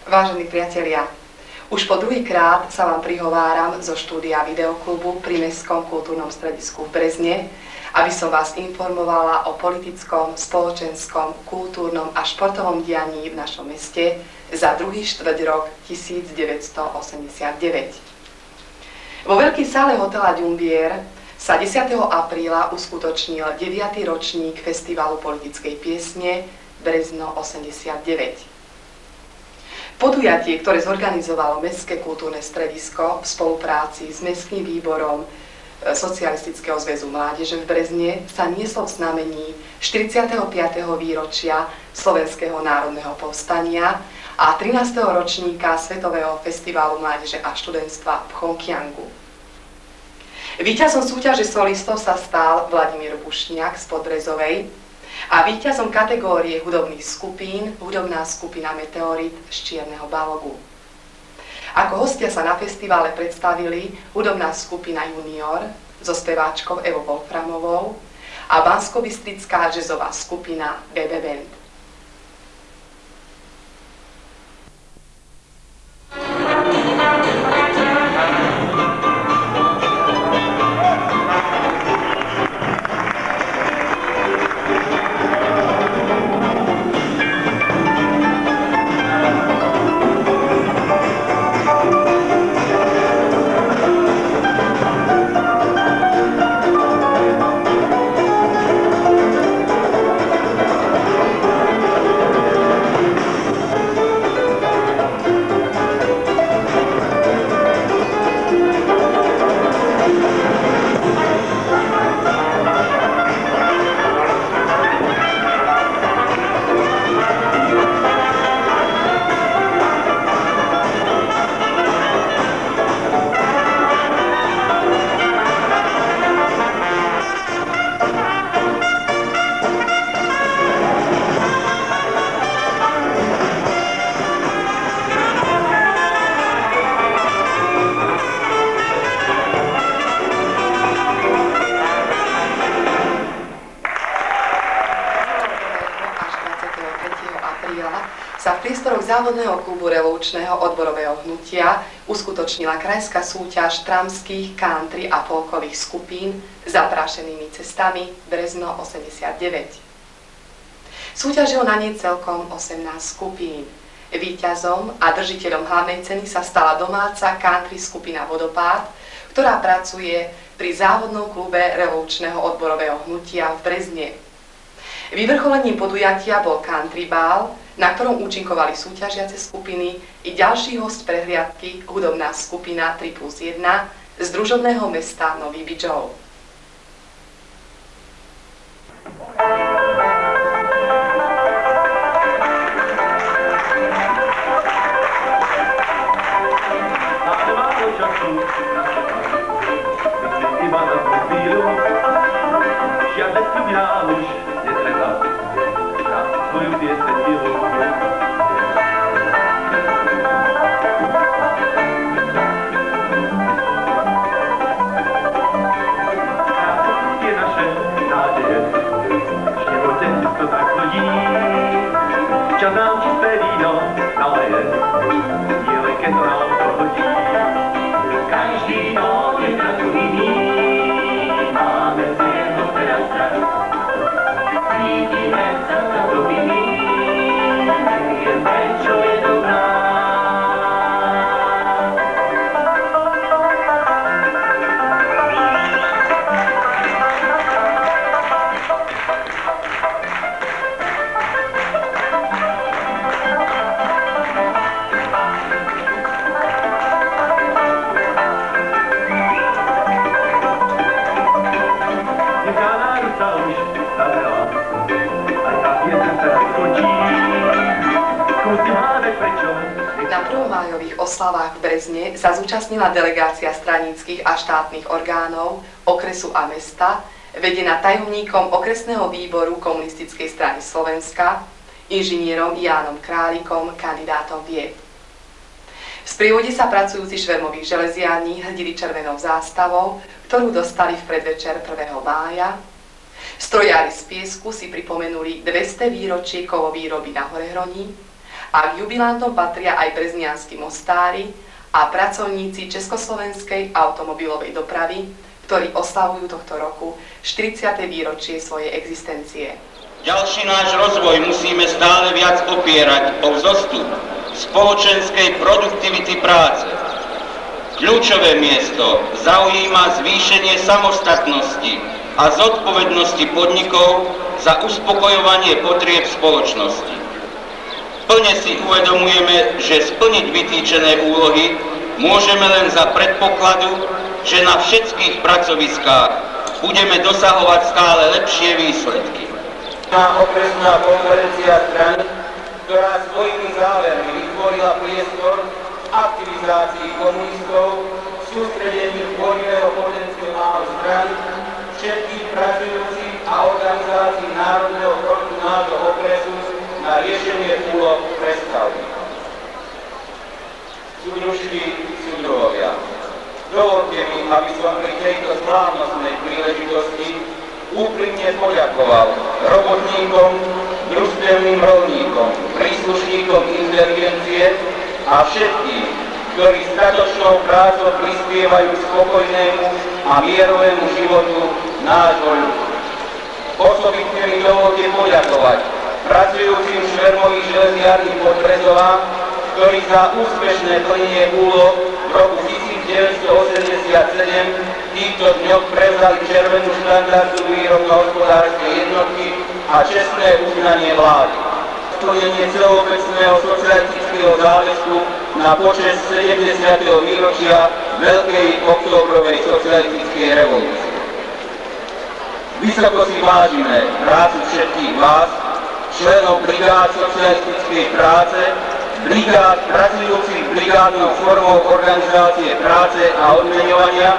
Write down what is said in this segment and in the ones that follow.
Vážení priatelia, už po druhýkrát sa vám prihováram zo štúdia videoklubu pri Mestskom kultúrnom stredisku v Brezne, aby som vás informovala o politickom, spoločenskom, kultúrnom a športovom dianí v našom meste za druhý štvrťrok 1989. Vo veľkej sále hotela Ďumbier sa 10. apríla uskutočnil 9. ročník Festivalu politickej piesne Brezno 89. Podujatie, ktoré zorganizovalo Mestské kultúrne stredisko v spolupráci s Mestským výborom Socialistického zväzu mládeže v Brezne, sa nieslo v znamení 45. výročia Slovenského národného povstania a 13. ročníka Svetového festivalu mládeže a študentstva v Pchongjangu. Víťazom súťaže solistov sa stal Vladimír Bušniak z Podbrezovej a víťazom kategórie hudobných skupín hudobná skupina Meteorit z Čierneho Balogu. Ako hostia sa na festivale predstavili hudobná skupina Junior so speváčkou Evou Wolframovou a banskobystrická jazzová skupina BB Band. Sa v priestoroch závodného klubu revolučného odborového hnutia uskutočnila krajská súťaž tramských, country a folkových skupín Zaprášenými cestami Brezno 89. Súťažilo na nej celkom 18 skupín. Víťazom a držiteľom hlavnej ceny sa stala domáca country skupina Vodopád, ktorá pracuje pri závodnom klube revolučného odborového hnutia v Brezne. Vyvrcholením podujatia bol country bál, na ktorom účinkovali súťažiace skupiny i ďalší host prehliadky hudobná skupina 3+1 z družobného mesta Nový Bydžov. Na prvomájových oslavách v Brezne sa zúčastnila delegácia straníckych a štátnych orgánov okresu a mesta, vedená tajomníkom okresného výboru Komunistickej strany Slovenska, inžinierom Jánom Králikom, kandidátom vied. V sprievode sa pracujúci švermových železiarní hrdili červenou zástavou, ktorú dostali v predvečer 1. mája. Strojári z piesku si pripomenuli 200 výročie kovovýroby na Horehroní A k jubilantom patria aj breznianski mostári a pracovníci Československej automobilovej dopravy, ktorí oslavujú tohto roku 40. výročie svojej existencie. Ďalší náš rozvoj musíme stále viac opierať o vzostup spoločenskej produktivity práce. Kľúčové miesto zaujíma zvýšenie samostatnosti a zodpovednosti podnikov za uspokojovanie potrieb spoločnosti. Plne si uvedomujeme, že splniť vytýčené úlohy môžeme len za predpokladu, že na všetkých pracoviskách budeme dosahovať stále lepšie výsledky. Okresná konferencia strany, ktorá svojimi závermi vytvorila priestor aktivizácii komunistov, sústredením tvorivého potenciálu strany, všetkých pracujúcich a organizácií Národného frontu nášho okresu na riešenie úloh predstavy. Súdružky, súdruhovia, dovolte mi, aby som pri tejto slávnostnej príležitosti úprimne poďakoval robotníkom, družstevným rolníkom, príslušníkom inteligencie a všetkým, ktorí statočnou prácou prispievajú k spokojnému a mierovému životu nášho ľudu. Osobitne mi dovolte poďakovať pracujúcim švermových železiarní Podbrezová, ktorí za úspešné plnenie úloh v roku 1987 týchto dňoch prevzali červenú štandardu výrobno hospodárskej jednotky a čestné uznanie vlády. Splnenie celoobecného socialistického záväzku na počesť 70. výročia Veľkej októbrovej socialistickej revolúcie. Vysoko si vážime prácu všetkých vás, členov brigád socialistickej práce, brigád pracujúcich brigádnou formou organizácie práce a odmeňovania,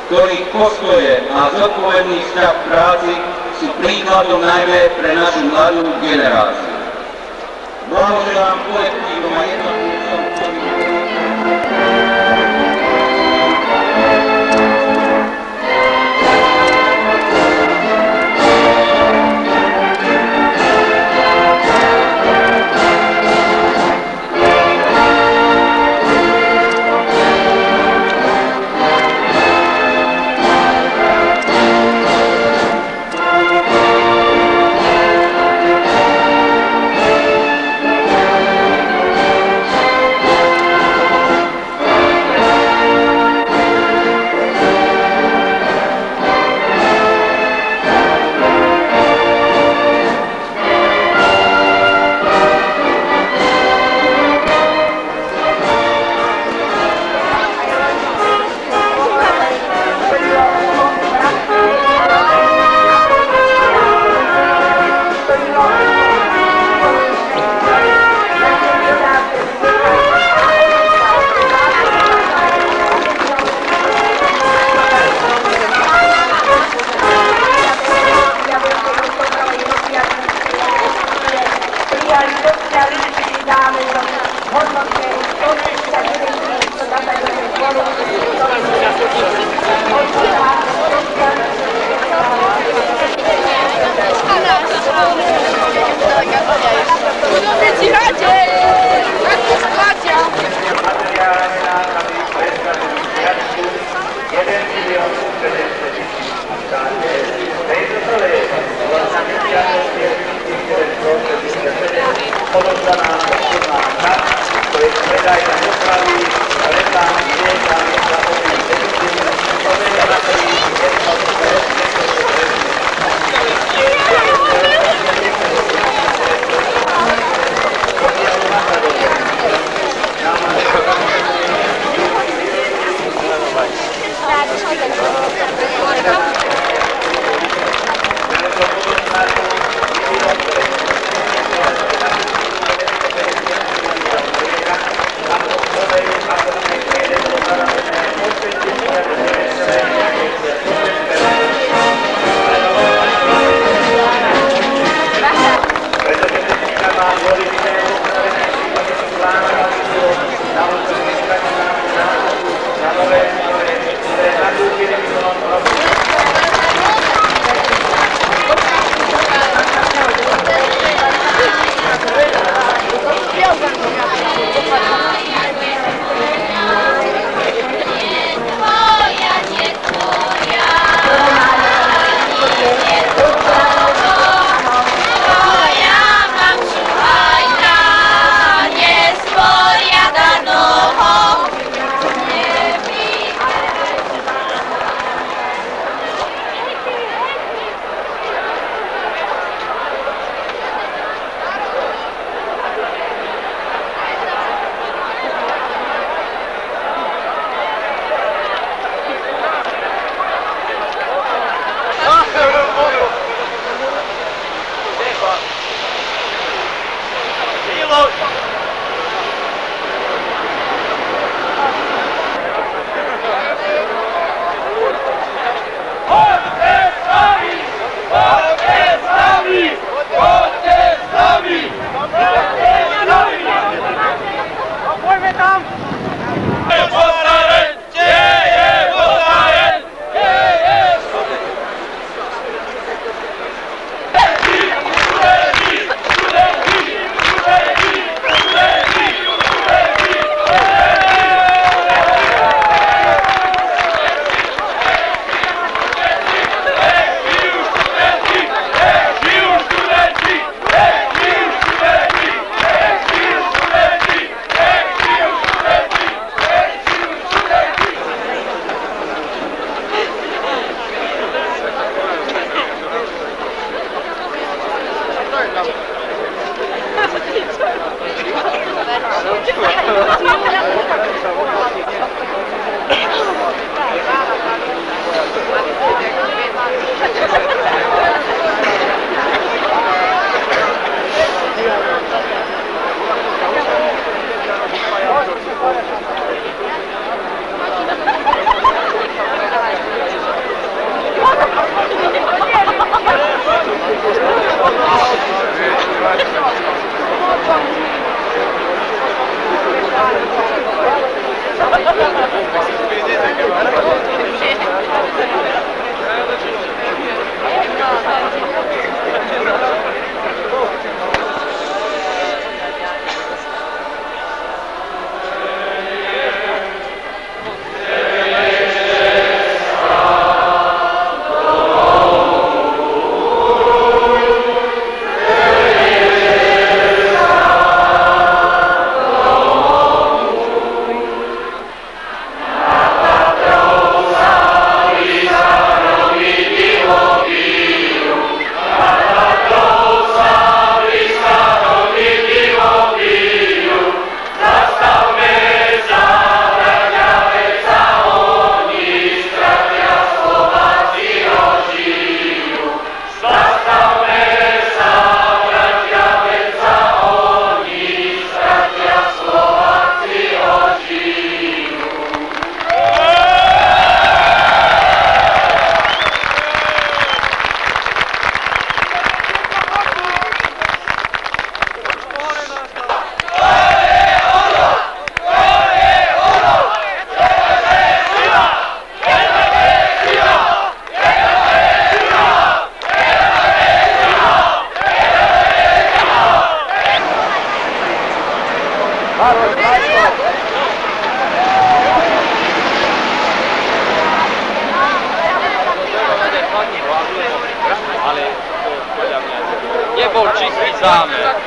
ktorých postoje a zodpovedný vzťah k práci sú príkladom najmä pre našu mladú generáciu. Blahoželám kolektívom a jednotlivcom, ktorí Nebol čistý zámer.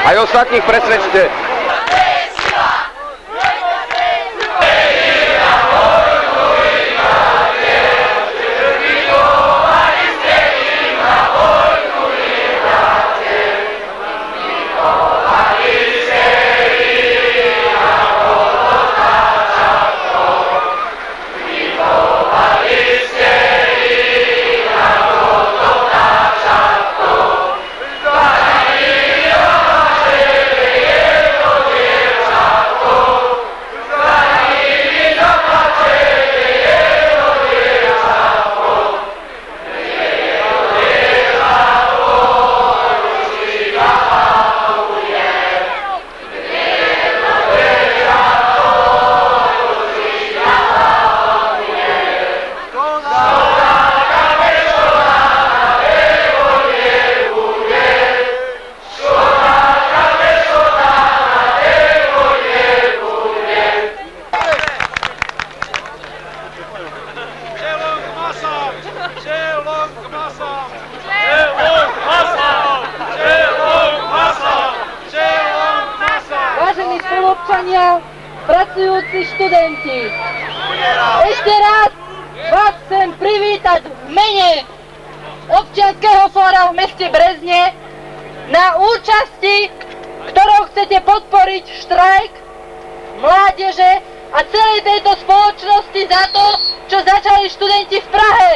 Aj ostatných presvedčte. Vážení spoluobčania, pracujúci študenti, ešte raz vás chcem privítať v mene Občianskeho fóra v meste Brezne na účasti, ktorou chcete podporiť štrajk mládeže a celej tejto spoločnosti za to, čo začali študenti v Prahe.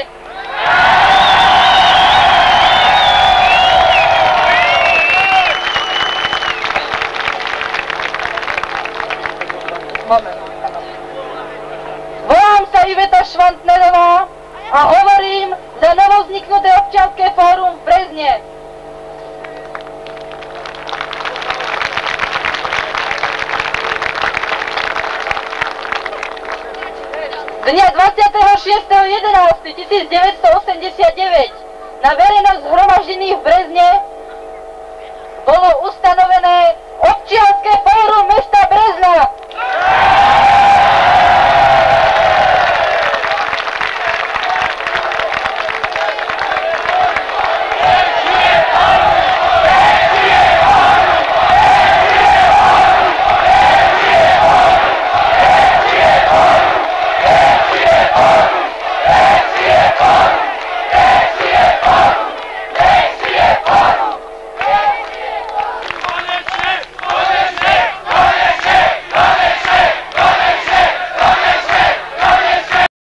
Volám sa Iveta Švantnerová a hovorím za novovzniknuté občianske fórum v Brezne. Dňa 26.11.1989